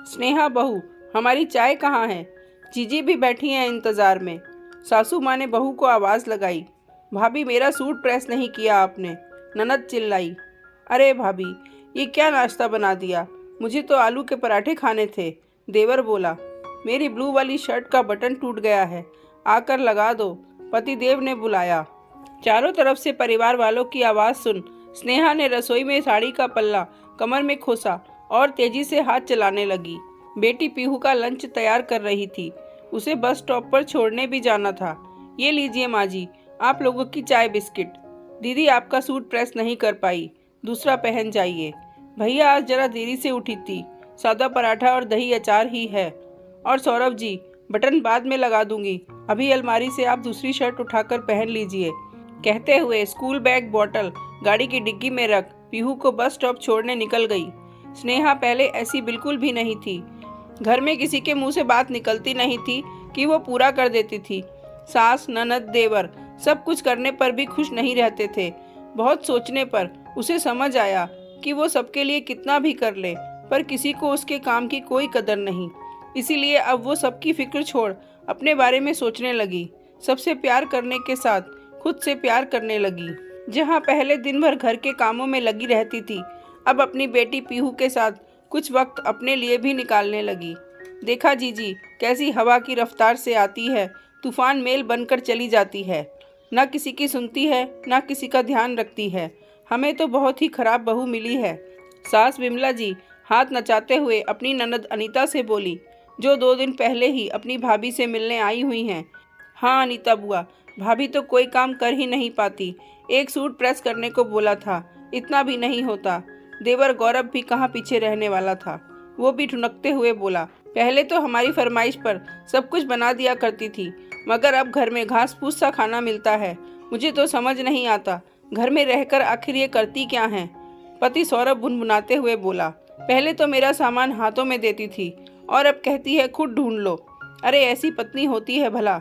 स्नेहा बहू, हमारी चाय कहाँ है? जीजी भी बैठी हैं इंतज़ार में। सासू माँ ने बहू को आवाज़ लगाई। भाभी, मेरा सूट प्रेस नहीं किया आपने। ननद चिल्लाई। अरे भाभी, ये क्या नाश्ता बना दिया? मुझे तो आलू के पराठे खाने थे। देवर बोला। मेरी ब्लू वाली शर्ट का बटन टूट गया है, आकर लगा दो, पतिदेव ने बुलाया। चारों तरफ से परिवार वालों की आवाज़ सुन स्नेहा ने रसोई में साड़ी का पल्ला कमर में खोसा और तेजी से हाथ चलाने लगी। बेटी पीहू का लंच तैयार कर रही थी। उसे बस स्टॉप पर छोड़ने भी जाना था। ये लीजिए माँ जी, आप लोगों की चाय बिस्किट। दीदी, आपका सूट प्रेस नहीं कर पाई, दूसरा पहन जाइए। भैया आज जरा देरी से उठी थी, सादा पराठा और दही अचार ही है। और सौरभ जी, बटन बाद में लगा दूंगी, अभी अलमारी से आप दूसरी शर्ट उठाकर पहन लीजिए। कहते हुए स्कूल बैग बॉटल गाड़ी की डिग्गी में रख पीहू को बस स्टॉप छोड़ने निकल गई। स्नेहा पहले ऐसी बिल्कुल भी नहीं थी। घर में किसी के मुंह से बात निकलती नहीं थी कि वो पूरा कर देती थी। सास, ननद, देवर सब कुछ करने पर भी खुश नहीं रहते थे। बहुत सोचने पर उसे समझ आया कि वो सबके लिए कितना भी कर ले, पर किसी को उसके काम की कोई कदर नहीं। इसीलिए अब वो सबकी फिक्र छोड़ अपने बारे में सोचने लगी। सबसे प्यार करने के साथ खुद से प्यार करने लगी। जहाँ पहले दिन भर घर के कामों में लगी रहती थी, अब अपनी बेटी पीहू के साथ कुछ वक्त अपने लिए भी निकालने लगी। देखा जीजी, कैसी हवा की रफ्तार से आती है, तूफान मेल बनकर चली जाती है। ना किसी की सुनती है, ना किसी का ध्यान रखती है। हमें तो बहुत ही खराब बहू मिली है। सास विमला जी हाथ नचाते हुए अपनी ननद अनीता से बोली, जो 2 दिन पहले ही अपनी भाभी से मिलने आई हुई हैं। हाँ अनीता बुआ, भाभी तो कोई काम कर ही नहीं पाती। एक सूट प्रेस करने को बोला था, इतना भी नहीं होता। देवर गौरव भी कहाँ पीछे रहने वाला था। वो भी ठुनकते हुए बोला, पहले तो हमारी फरमाइश पर सब कुछ बना दिया करती थी, मगर अब घर में घास फूस सा खाना मिलता है। मुझे तो समझ नहीं आता, घर में रहकर आखिर ये करती क्या हैं? पति सौरभ बुनबुनाते हुए बोला, पहले तो मेरा सामान हाथों में देती थी और अब कहती है खुद ढूंढ लो। अरे ऐसी पत्नी होती है भला?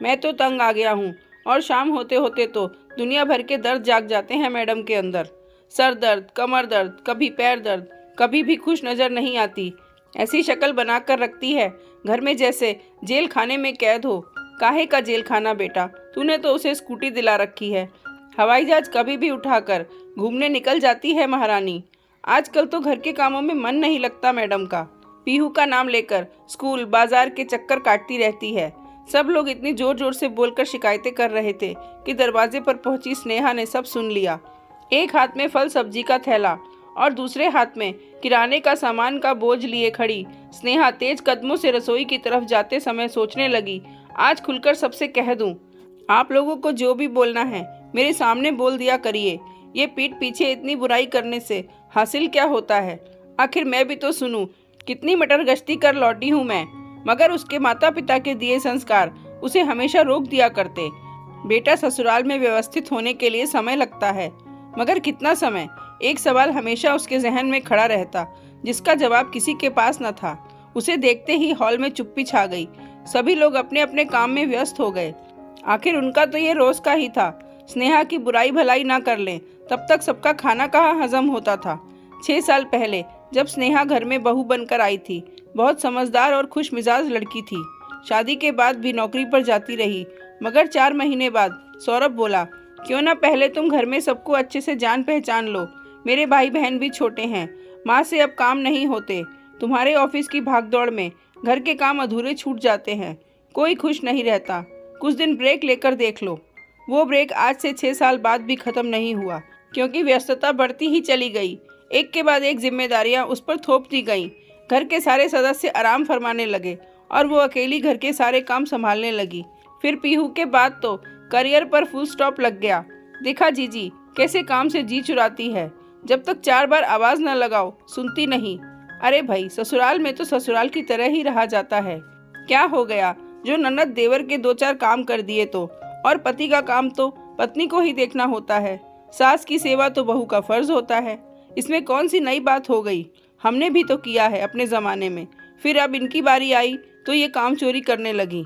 मैं तो तंग आ गया हूँ। और शाम होते होते तो दुनिया भर के दर्द जाग जाते हैं मैडम के अंदर। सर दर्द, कमर दर्द, कभी पैर दर्द, कभी भी खुश नज़र नहीं आती। ऐसी शक्ल बनाकर रखती है घर में जैसे जेल खाने में कैद हो। काहे का जेल खाना बेटा, तूने तो उसे स्कूटी दिला रखी है। हवाई जहाज कभी भी उठाकर घूमने निकल जाती है महारानी। आजकल तो घर के कामों में मन नहीं लगता मैडम का। पीहू का नाम लेकर स्कूल बाजार के चक्कर काटती रहती है। सब लोग इतनी जोर जोर से बोलकर शिकायतें कर रहे थे कि दरवाजे पर पहुंची स्नेहा ने सब सुन लिया। एक हाथ में फल सब्जी का थैला और दूसरे हाथ में किराने का सामान का बोझ लिए खड़ी स्नेहा तेज कदमों से रसोई की तरफ जाते समय सोचने लगी, आज खुलकर सबसे कह दूं, आप लोगों को जो भी बोलना है मेरे सामने बोल दिया करिए। ये पीठ पीछे इतनी बुराई करने से हासिल क्या होता है? आखिर मैं भी तो सुनूं, कितनी मटर गश्ती कर लौटी हूँ मैं। मगर उसके माता पिता के दिए संस्कार उसे हमेशा रोक दिया करते। बेटा, ससुराल में व्यवस्थित होने के लिए समय लगता है, मगर कितना समय? एक सवाल हमेशा उसके जहन में खड़ा रहता, जिसका जवाब किसी के पास न था। उसे देखते ही हॉल में चुप्पी छा गई। सभी लोग अपने अपने काम में व्यस्त हो गए। आखिर उनका तो ये रोज का ही था, स्नेहा की बुराई भलाई ना कर लें, तब तक सबका खाना कहाँ हजम होता था। 6 साल पहले जब स्नेहा घर में बहू बनकर आई थी, बहुत समझदार और खुश मिजाज लड़की थी। शादी के बाद भी नौकरी पर जाती रही, मगर 4 महीने बाद सौरभ बोला, क्यों ना पहले तुम घर में सबको अच्छे से जान पहचान लो। मेरे भाई बहन भी छोटे हैं, माँ से अब काम नहीं होते। तुम्हारे ऑफिस की भागदौड़ में घर के काम अधूरे छूट जाते हैं। कोई खुश नहीं रहता। कुछ दिन ब्रेक लेकर देख लो। वो ब्रेक आज से 6 साल बाद भी खत्म नहीं हुआ, क्योंकि व्यस्तता बढ़ती ही चली गई। एक के बाद एक जिम्मेदारियां उस पर थोप दी गईं। घर के सारे सदस्य आराम फरमाने लगे और वो अकेली घर के सारे काम संभालने लगी। फिर पीहू के बाद तो करियर पर फुल स्टॉप लग गया। देखा जीजी कैसे काम से जी चुराती है। जब तक 4 बार आवाज़ न लगाओ सुनती नहीं। अरे भाई, ससुराल में तो ससुराल की तरह ही रहा जाता है। क्या हो गया जो ननद देवर के 2-4 काम कर दिए तो, और पति का काम तो पत्नी को ही देखना होता है। सास की सेवा तो बहू का फर्ज होता है। इसमें कौन सी नई बात हो गई? हमने भी तो किया है अपने ज़माने में। फिर अब इनकी बारी आई तो ये काम चोरी करने लगी।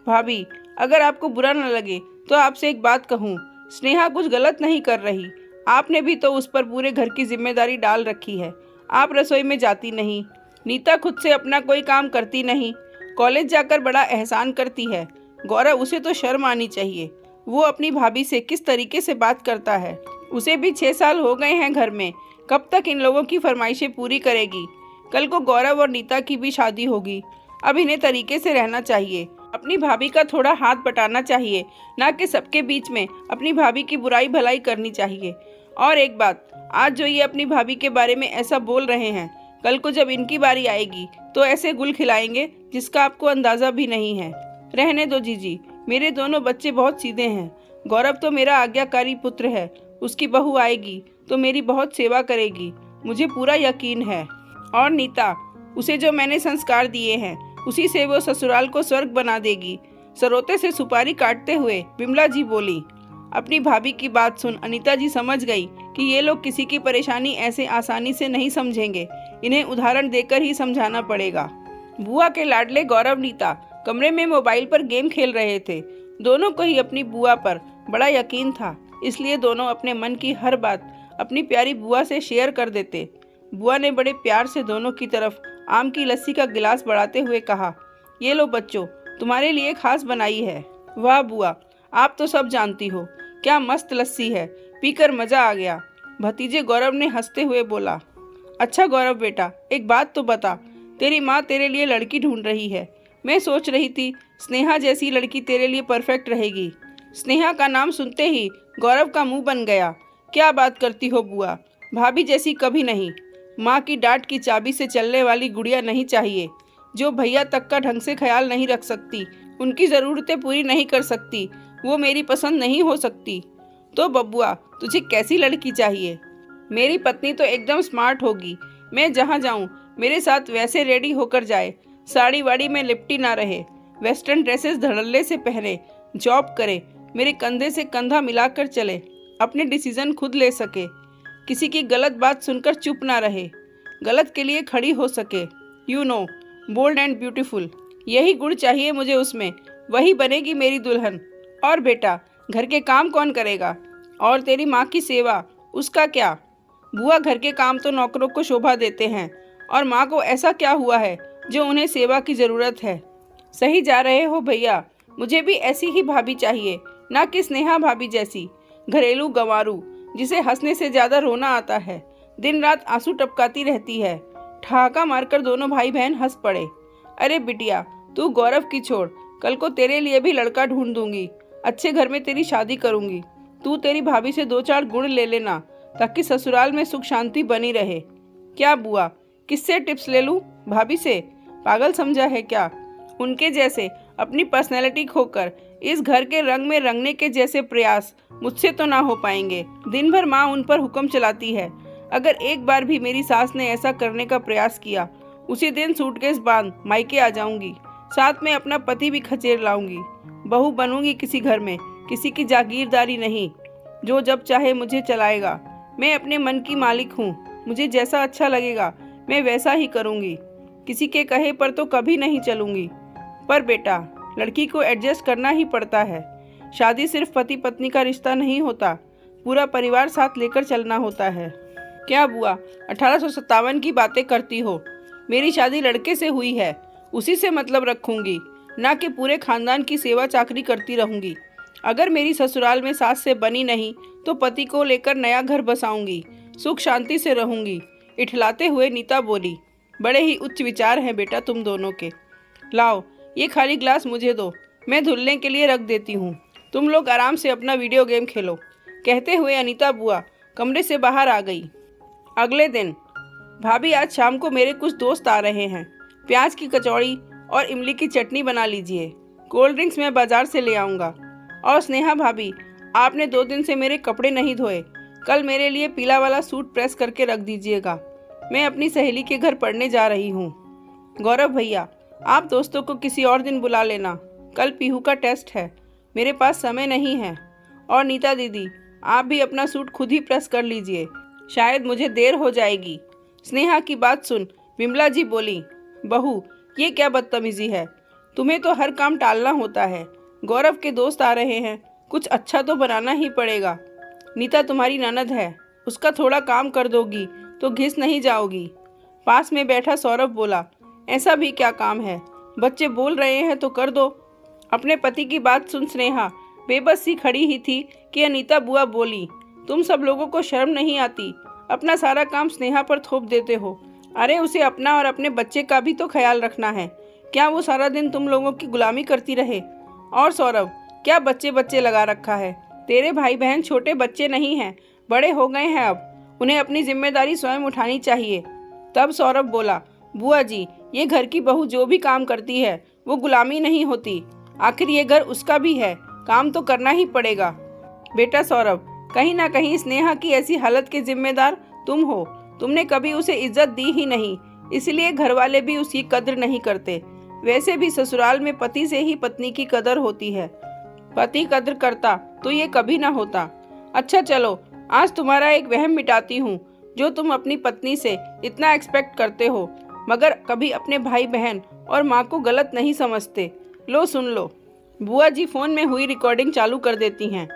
भाभी, अगर आपको बुरा न लगे तो आपसे एक बात कहूँ, स्नेहा कुछ गलत नहीं कर रही। आपने भी तो उस पर पूरे घर की जिम्मेदारी डाल रखी है। आप रसोई में जाती नहीं, नीता खुद से अपना कोई काम करती नहीं, कॉलेज जाकर बड़ा एहसान करती है। गौरव, उसे तो शर्म आनी चाहिए। वो अपनी भाभी से किस तरीके से बात करता है। उसे भी 6 साल हो गए हैं घर में, कब तक इन लोगों की फरमाइशें पूरी करेगी। कल को गौरव और नीता की भी शादी होगी। अब इन्हें तरीके से रहना चाहिए, अपनी भाभी का थोड़ा हाथ बटाना चाहिए, ना कि सबके बीच में अपनी भाभी की बुराई भलाई करनी चाहिए। और एक बात, आज जो ये अपनी भाभी के बारे में ऐसा बोल रहे हैं, कल को जब इनकी बारी आएगी तो ऐसे गुल खिलाएंगे जिसका आपको अंदाज़ा भी नहीं है। रहने दो जीजी, मेरे दोनों बच्चे बहुत सीधे हैं। गौरव तो मेरा आज्ञाकारी पुत्र है, उसकी बहू आएगी तो मेरी बहुत सेवा करेगी, मुझे पूरा यकीन है। और नीता, उसे जो मैंने संस्कार दिए हैं उसी से वो ससुराल को स्वर्ग बना देगी। सरोते से सुपारी काटते हुए विमला जी बोली। अपनी भाभी की बात सुन अनीता जी समझ गई कि ये लोग किसी की परेशानी ऐसे आसानी से नहीं समझेंगे, इन्हें उदाहरण देकर ही समझाना पड़ेगा। बुआ के लाडले गौरव नीता कमरे में मोबाइल पर गेम खेल रहे थे। दोनों को ही अपनी बुआ पर बड़ा यकीन था, इसलिए दोनों अपने मन की हर बात अपनी प्यारी बुआ से शेयर कर देते। बुआ ने बड़े प्यार से दोनों की तरफ आम की लस्सी का गिलास बढ़ाते हुए कहा, ये लो बच्चों, तुम्हारे लिए खास बनाई है। वाह बुआ, आप तो सब जानती हो, क्या मस्त लस्सी है, पीकर मज़ा आ गया। भतीजे गौरव ने हंसते हुए बोला। अच्छा गौरव बेटा, एक बात तो बता, तेरी माँ तेरे लिए लड़की ढूंढ रही है। मैं सोच रही थी स्नेहा जैसी लड़की तेरे लिए परफेक्ट रहेगी। स्नेहा का नाम सुनते ही गौरव का मुंह बन गया। क्या बात करती हो बुआ, भाभी जैसी कभी नहीं। माँ की डांट की चाबी से चलने वाली गुड़िया नहीं चाहिए, जो भैया तक का ढंग से ख्याल नहीं रख सकती, उनकी ज़रूरतें पूरी नहीं कर सकती, वो मेरी पसंद नहीं हो सकती। तो बबुआ, तुझे कैसी लड़की चाहिए? मेरी पत्नी तो एकदम स्मार्ट होगी, मैं जहाँ जाऊँ मेरे साथ वैसे रेडी होकर जाए, साड़ी वाड़ी में लिपटी ना रहे, वेस्टर्न ड्रेसेस धड़ल्ले से पहने, जॉब करे, मेरे कंधे से कंधा मिलाकर चले, अपने डिसीजन खुद ले सके, किसी की गलत बात सुनकर चुप ना रहे, गलत के लिए खड़ी हो सके, you know, bold and beautiful. यही गुण चाहिए मुझे उसमें, वही बनेगी मेरी दुल्हन। और बेटा, घर के काम कौन करेगा? और तेरी माँ की सेवा, उसका क्या? बुआ, घर के काम तो नौकरों को शोभा देते हैं, और माँ को ऐसा क्या हुआ है जो उन्हें सेवा की ज़रूरत है? सही जा रहे हो भैया, मुझे भी ऐसी ही भाभी चाहिए, ना कि स्नेहा भाभी जैसी घरेलू गंवारू, जिसे हंसने से ज़्यादा रोना आता है, दिन रात आंसू टपकाती रहती है। ठहाका मारकर दोनों भाई बहन हंस पड़े। अरे बिटिया, तू गौरव की छोड़, कल को तेरे लिए भी लड़का ढूंढ दूंगी, अच्छे घर में तेरी शादी करूंगी। तू तेरी भाभी से 2-4 गुण ले लेना, ताकि ससुराल में सुख शांति बनी रहे। क्या बुआ, किससे टिप्स ले लूं? भाभी से? पागल समझा है क्या? उनके जैसे अपनी पर्सनैलिटी खोकर इस घर के रंग में रंगने के जैसे प्रयास मुझसे तो ना हो पाएंगे। दिन भर माँ उन पर हुक्म चलाती है। अगर एक बार भी मेरी सास ने ऐसा करने का प्रयास किया, उसी दिन सूटकेस बांध मायके आ जाऊंगी, साथ में अपना पति भी खचेर लाऊंगी। बहू बनूंगी किसी घर में, किसी की जागीरदारी नहीं, जो जब चाहे मुझे चलाएगा। मैं अपने मन की मालिक हूँ, मुझे जैसा अच्छा लगेगा मैं वैसा ही करूँगी, किसी के कहे पर तो कभी नहीं चलूँगी। पर बेटा, लड़की को एडजस्ट करना ही पड़ता है। शादी सिर्फ पति पत्नी का रिश्ता नहीं होता, पूरा परिवार साथ लेकर चलना होता है। क्या बुआ, 1857 की बातें करती हो? मेरी शादी लड़के से हुई है, उसी से मतलब रखूंगी, ना कि पूरे खानदान की सेवा चाकरी करती रहूंगी। अगर मेरी ससुराल में सास से बनी नहीं तो पति को लेकर नया घर बसाऊंगी, सुख शांति से रहूंगी। इठलाते हुए नीता बोली। बड़े ही उच्च विचार हैं बेटा तुम दोनों के। लाओ, ये खाली ग्लास मुझे दो, मैं धुलने के लिए रख देती हूँ, तुम लोग आराम से अपना वीडियो गेम खेलो। कहते हुए अनीता बुआ कमरे से बाहर आ गई। अगले दिन, भाभी आज शाम को मेरे कुछ दोस्त आ रहे हैं, प्याज की कचौड़ी और इमली की चटनी बना लीजिए। कोल्ड ड्रिंक्स मैं बाजार से ले आऊँगा। और स्नेहा भाभी, आपने 2 दिन से मेरे कपड़े नहीं धोए, कल मेरे लिए पीला वाला सूट प्रेस करके रख दीजिएगा। मैं अपनी सहेली के घर पढ़ने जा रही हूँ। गौरव भैया, आप दोस्तों को किसी और दिन बुला लेना, कल पीहू का टेस्ट है, मेरे पास समय नहीं है। और नीता दीदी, आप भी अपना सूट खुद ही प्रेस कर लीजिए, शायद मुझे देर हो जाएगी। स्नेहा की बात सुन विमला जी बोली। बहू, ये क्या बदतमीजी है, तुम्हें तो हर काम टालना होता है। गौरव के दोस्त आ रहे हैं, कुछ अच्छा तो बनाना ही पड़ेगा। नीता तुम्हारी ननद है, उसका थोड़ा काम कर दोगी तो घिस नहीं जाओगी। पास में बैठा सौरभ बोला, ऐसा भी क्या काम है, बच्चे बोल रहे हैं तो कर दो। अपने पति की बात सुन स्नेहा बेबस सी खड़ी ही थी कि अनीता बुआ बोली, तुम सब लोगों को शर्म नहीं आती, अपना सारा काम स्नेहा पर थोप देते हो। अरे उसे अपना और अपने बच्चे का भी तो ख्याल रखना है, क्या वो सारा दिन तुम लोगों की गुलामी करती रहे। और सौरभ, क्या बच्चे बच्चे लगा रखा है, तेरे भाई बहन छोटे बच्चे नहीं हैं, बड़े हो गए हैं, अब उन्हें अपनी जिम्मेदारी स्वयं उठानी चाहिए। तब सौरभ बोला, बुआ जी, ये घर की बहू जो भी काम करती है वो गुलामी नहीं होती, आखिर ये घर उसका भी है, काम तो करना ही पड़ेगा। बेटा सौरभ, कहीं ना कहीं स्नेहा की ऐसी हालत के जिम्मेदार तुम हो, तुमने कभी उसे इज्जत दी ही नहीं, इसलिए घर वाले भी उसकी कद्र नहीं करते। वैसे भी ससुराल में पति से ही पत्नी की कदर होती है, पति कद्र करता तो ये कभी ना होता। अच्छा चलो, आज तुम्हारा एक वहम मिटाती हूँ, जो तुम अपनी पत्नी से इतना एक्सपेक्ट करते हो मगर कभी अपने भाई बहन और माँ को गलत नहीं समझते। लो सुन लो। बुआ जी फोन में हुई रिकॉर्डिंग चालू कर देती हैं।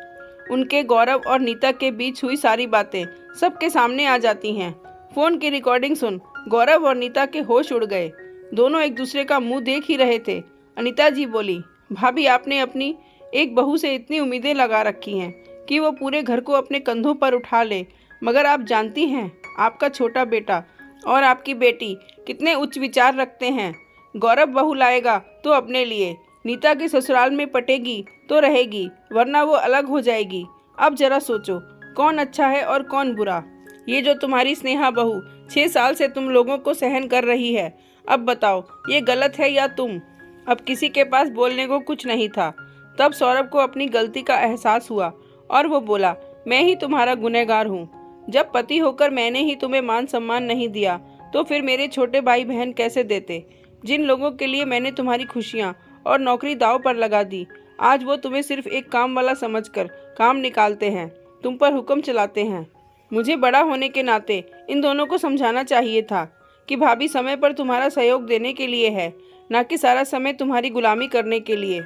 उनके गौरव और नीता के बीच हुई सारी बातें सबके सामने आ जाती हैं। फोन की रिकॉर्डिंग सुन गौरव और नीता के होश उड़ गए, दोनों एक दूसरे का मुंह देख ही रहे थे। अनीता जी बोली, भाभी, आपने अपनी एक बहू से इतनी उम्मीदें लगा रखी हैं कि वो पूरे घर को अपने कंधों पर उठा ले, मगर आप जानती हैं आपका छोटा बेटा और आपकी बेटी कितने उच्च विचार रखते हैं। गौरव बहू लाएगा तो अपने लिए, नीता के ससुराल में पटेगी तो रहेगी, वरना वो अलग हो जाएगी। अब जरा सोचो कौन अच्छा है और कौन बुरा। ये जो तुम्हारी स्नेहा बहू 6 साल से तुम लोगों को सहन कर रही है, अब बताओ ये गलत है या तुम। अब किसी के पास बोलने को कुछ नहीं था। तब सौरभ को अपनी गलती का एहसास हुआ और वो बोला, मैं ही तुम्हारा गुनहगार हूँ। जब पति होकर मैंने ही तुम्हें मान सम्मान नहीं दिया तो फिर मेरे छोटे भाई बहन कैसे देते। जिन लोगों के लिए मैंने तुम्हारी खुशियाँ और नौकरी दांव पर लगा दी, आज वो तुम्हें सिर्फ एक काम वाला समझकर काम निकालते हैं, तुम पर हुक्म चलाते हैं। मुझे बड़ा होने के नाते इन दोनों को समझाना चाहिए था कि भाभी समय पर तुम्हारा सहयोग देने के लिए है, ना कि सारा समय तुम्हारी गुलामी करने के लिए।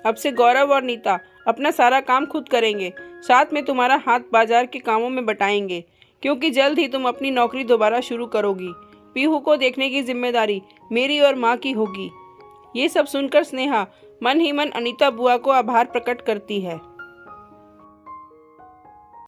अब से गौरव और नीता अपना सारा काम खुद करेंगे, साथ में तुम्हारा हाथ बाजार के कामों में बटाएंगे, क्योंकि जल्द ही तुम अपनी नौकरी दोबारा शुरू करोगी। पीहू को देखने की जिम्मेदारी मेरी और माँ की होगी। ये सब सुनकर स्नेहा मन ही मन अनीता बुआ को आभार प्रकट करती है।